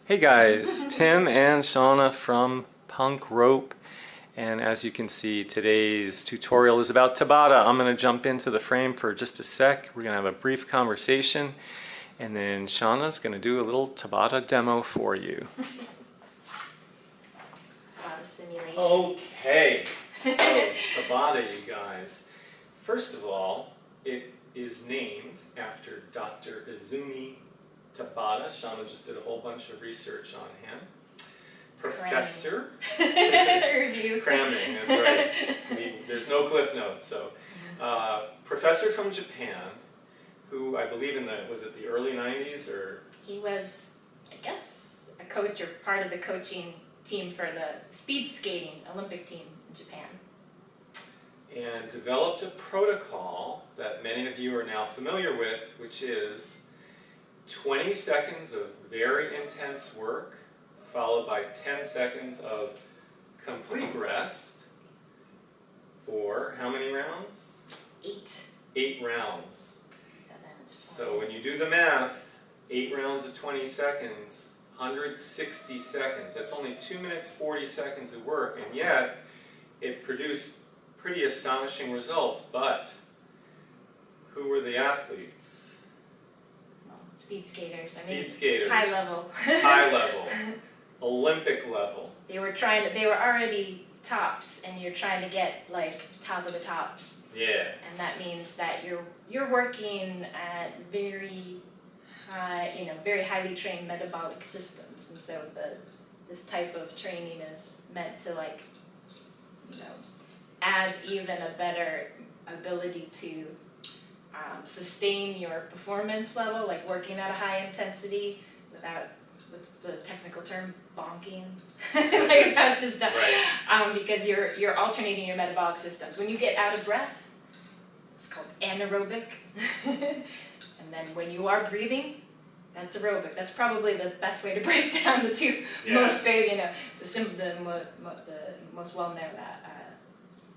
Hey guys, Tim and Shauna from Punk Rope, and as you can see, today's tutorial is about Tabata. I'm going to jump into the frame for just a sec. We're going to have a brief conversation, and then Shauna's going to do a little Tabata demo for you. Tabata simulation. Okay, so Tabata, you guys. First of all, it is named after Dr. Izumi Tabata. Shauna just did a whole bunch of research on him. Professor. Review. Cramming, that's right. There's no cliff notes. So, professor from Japan, who I believe was it the early 90s or? He was, I guess, a coach or part of the coaching team for the speed skating Olympic team in Japan. And developed a protocol that many of you are now familiar with, which is 20 seconds of very intense work, followed by 10 seconds of complete rest for how many rounds? 8. 8 rounds. So when you minutes. do the math, 8 rounds of 20 seconds, 160 seconds. That's only 2 minutes 40 seconds of work, and yet it produced pretty astonishing results. But who were the athletes? Speed skaters. Speed skaters. High level. High level. Olympic level. They were already tops, and you're trying to get like top of the tops. Yeah. And that means that you're working at very high, very highly trained metabolic systems, and so this type of training is meant to add even a better ability to sustain your performance level, like working at a high intensity without, what's the technical term, bonking, like that's just done, right. Because you're alternating your metabolic systems. When you get out of breath, it's called anaerobic, and then when you are breathing, that's aerobic. That's probably the best way to break down the two most big, the most well-known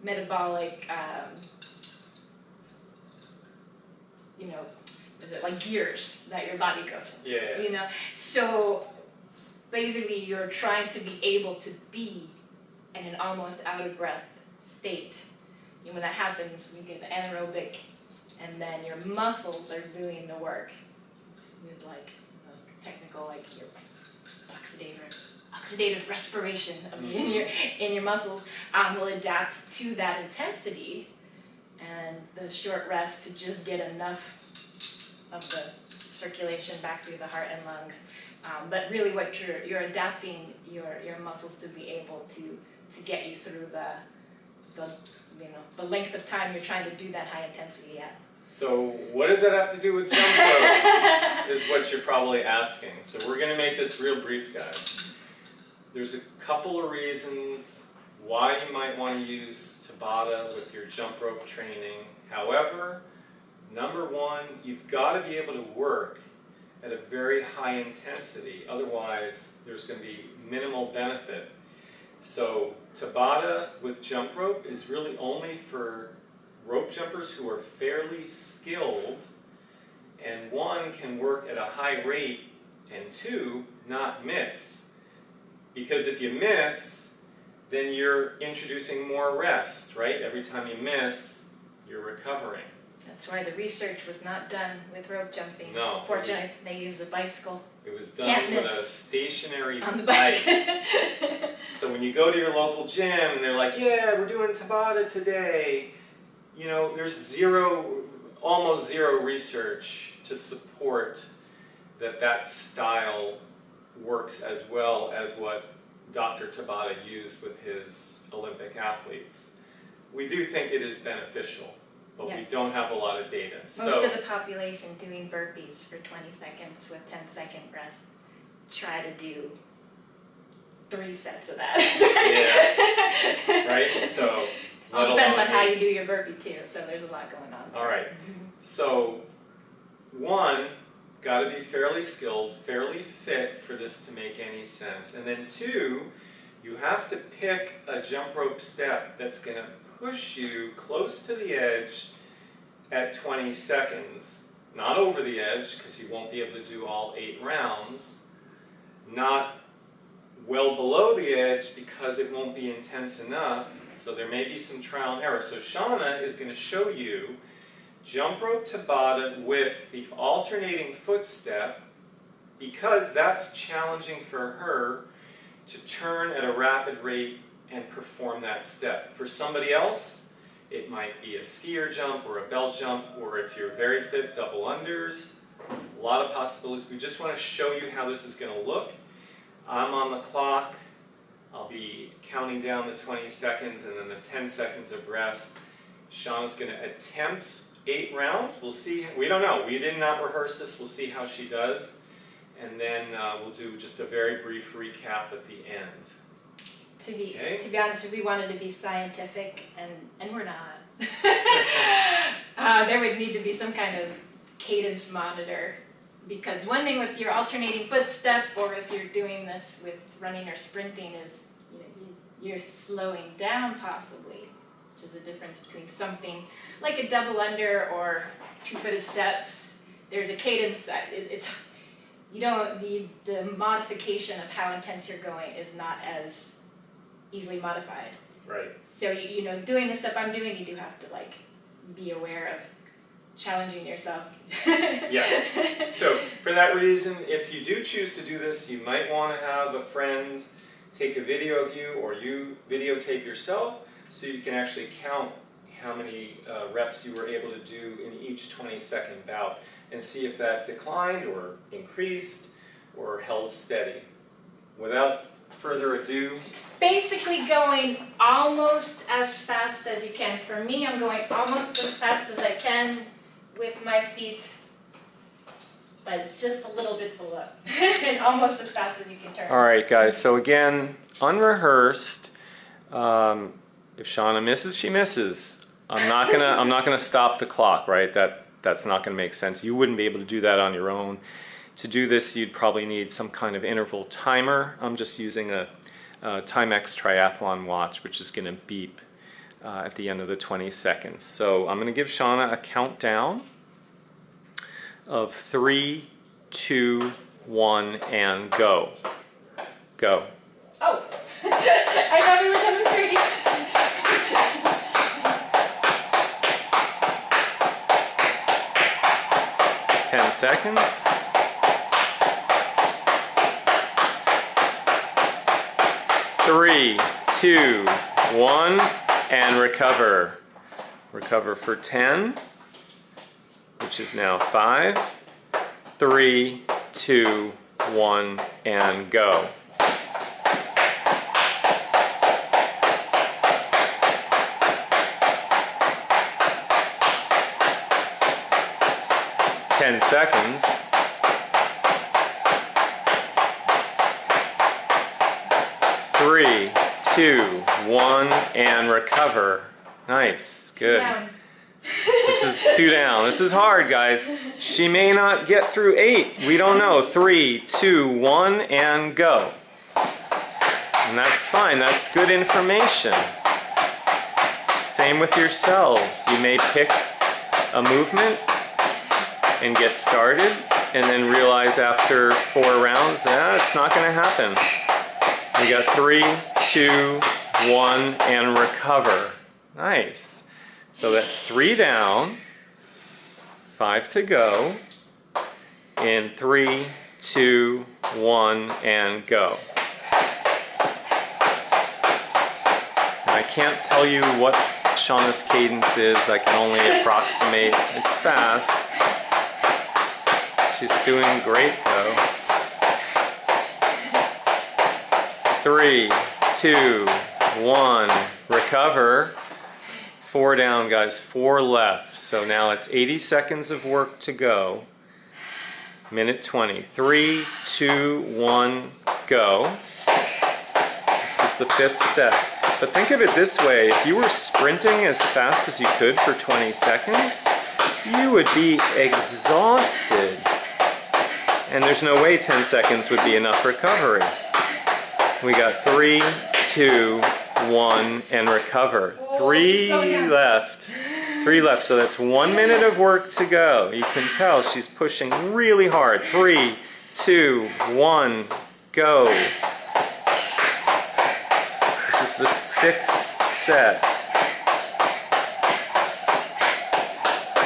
metabolic. Is it like gears that your body goes into? Yeah. So basically you're trying to be able to be in an almost out of breath state. And when that happens, you get the anaerobic, and then your muscles are doing the work with technical, your oxidative respiration in your muscles will adapt to that intensity and the short rest to just get enough of the circulation back through the heart and lungs. But really what you're adapting your muscles to be able to get you through the length of time you're trying to do that high intensity at. So what does that have to do with jump rope is what you're probably asking. So we're going to make this real brief, guys. There's a couple of reasons why you might want to use Tabata with your jump rope training. However, number one, you've got to be able to work at a very high intensity. Otherwise, there's going to be minimal benefit. So Tabata with jump rope is really only for rope jumpers who are fairly skilled, and one, can work at a high rate, and two, not miss. Because if you miss, then you're introducing more rest, right? Every time you miss, you're recovering. That's why the research was not done with rope jumping. No. Fortunately, they use a bicycle. It was done with a stationary on the bike. So when you go to your local gym and they're like, yeah, we're doing Tabata today, there's almost zero research to support that style works as well as what Dr. Tabata used with his Olympic athletes. We do think it is beneficial, but we don't have a lot of data. Most of the population doing burpees for 20 seconds with 10-second rest try to do 3 sets of that. Yeah, right? So, all depends on how you do your burpee too, so there's a lot going on. All right. So, one, got to be fairly skilled, fairly fit for this to make any sense. And then two, you have to pick a jump rope step that's going to push you close to the edge at 20 seconds. Not over the edge, because you won't be able to do all 8 rounds. not well below the edge because it won't be intense enough. So there may be some trial and error. So Shauna is going to show you jump rope Tabata with the alternating footstep, because that's challenging for her to turn at a rapid rate and perform that step. For somebody else, it might be a skier jump or a belt jump, or if you're very fit, double unders. A lot of possibilities. We just want to show you how this is going to look. I'm on the clock. I'll be counting down the 20 seconds and then the 10 seconds of rest. Shauna's going to attempt 8 rounds. We'll see. We don't know. We did not rehearse this. We'll see how she does. And then we'll do just a very brief recap at the end. To be honest, if we wanted to be scientific, and we're not, there would need to be some kind of cadence monitor. Because one thing with your alternating footstep, or if you're doing this with running or sprinting, is you're slowing down possibly, which is the difference between something like a double under or 2-footed steps. There's a cadence that the modification of how intense you're going is not as easily modified. Right. So doing the stuff I'm doing, you do have to be aware of challenging yourself. Yes. So for that reason, if you do choose to do this, you might want to have a friend take a video of you, or you videotape yourself, so you can actually count how many reps you were able to do in each 20-second bout, and see if that declined or increased or held steady. Without further ado, it's basically going almost as fast as you can. For me, I'm going almost as fast as I can with my feet, but just a little bit below, and almost as fast as you can turn. All right, guys. So again, unrehearsed. If Shauna misses, she misses. I'm not gonna stop the clock, right? That's not gonna make sense. You wouldn't be able to do that on your own. To do this, you'd probably need some kind of interval timer. I'm just using a Timex Triathlon watch, which is gonna beep at the end of the 20 seconds. So I'm gonna give Shauna a countdown of 3, 2, 1, and go. Go. Oh, I thought we were demonstrating. 10 seconds. 3, 2, 1, and recover. Recover for 10, which is now 5, 3, 2, 1, and go. Ten seconds. 3, 2, 1, and recover. Nice, good. Down. This is 2 down. This is hard, guys. She may not get through 8. We don't know. 3, 2, 1, and go. And that's fine. That's good information. Same with yourselves. You may pick a movement and get started, and then realize after 4 rounds, it's not going to happen. We got 3, 2, 1, and recover. Nice. So that's 3 down, 5 to go, in 3, 2, 1, and go. And I can't tell you what Shauna's cadence is. I can only approximate. It's fast. She's doing great though. 3, 2, 1, recover. 4 down, guys, 4 left. So now it's 80 seconds of work to go. Minute 20. 3, 2, 1, go. This is the 5th set. But think of it this way, if you were sprinting as fast as you could for 20 seconds, you would be exhausted. And there's no way 10 seconds would be enough recovery. We got 3, 2, 1, and recover. 3 left. 3 left, so that's 1 minute of work to go. You can tell she's pushing really hard. 3, 2, 1, go. This is the 6th set.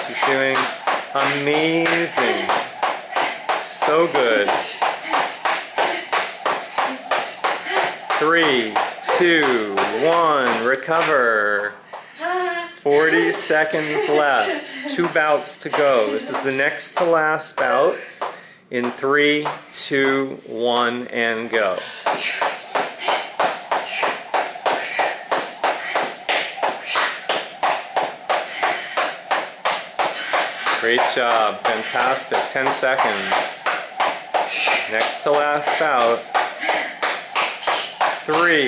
She's doing amazing. So good. 3, 2, 1, recover. 40 seconds left. 2 bouts to go. This is the next to last bout. In 3, 2, 1, and go. Great job. Fantastic. 10 seconds. Next to last bout. 3,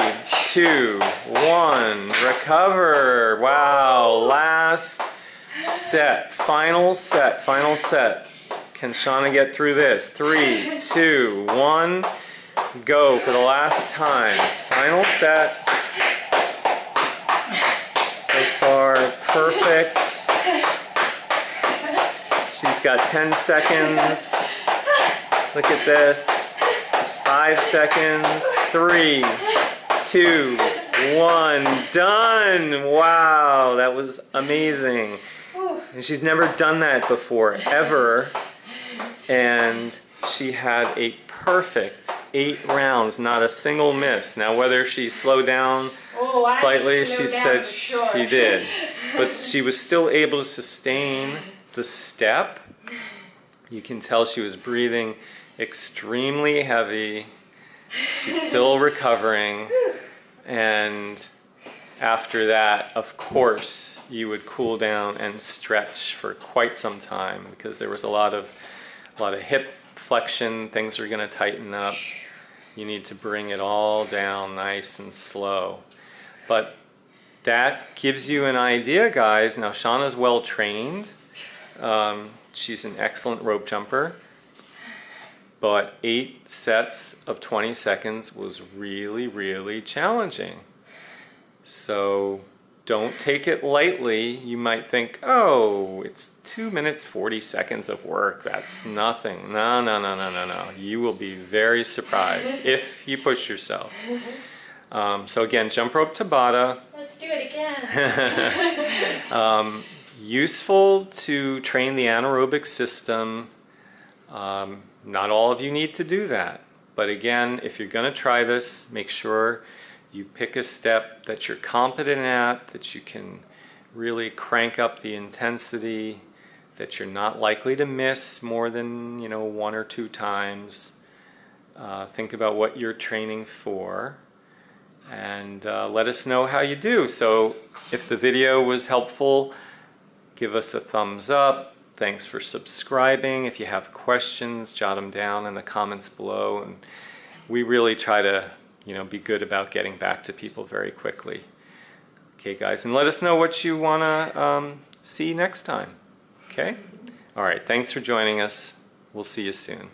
2, 1. Recover. Wow. Last set. Final set. Final set. Can Shauna get through this? 3, 2, 1. Go for the last time. Final set. So far, perfect. She's got 10 seconds. Look at this. 5 seconds. 3, 2, 1. Done. Wow, that was amazing. And she's never done that before, ever. And she had a perfect 8 rounds, not a single miss. Now, whether she slowed down slightly, she said she did. But she was still able to sustain the step. You can tell she was breathing extremely heavy. She's still recovering. And after that, of course, you would cool down and stretch for quite some time because there was a lot of hip flexion. Things are going to tighten up. You need to bring it all down nice and slow. But that gives you an idea, guys. Now, Shauna's well trained. She's an excellent rope jumper. But 8 sets of 20 seconds was really, really challenging. So don't take it lightly. You might think, oh, it's 2 minutes 40 seconds of work. That's nothing. No, no, no, no, no, no. You will be very surprised if you push yourself. So again, jump rope Tabata. Let's do it again. Useful to train the anaerobic system. Not all of you need to do that. But again, if you're going to try this, make sure you pick a step that you're competent at, that you can really crank up the intensity, that you're not likely to miss more than 1 or 2 times. Think about what you're training for, and let us know how you do. So if the video was helpful, give us a thumbs up. Thanks for subscribing. If you have questions, jot them down in the comments below, and we really try to be good about getting back to people very quickly. Okay, guys, and let us know what you want to see next time. Okay? All right, thanks for joining us. We'll see you soon.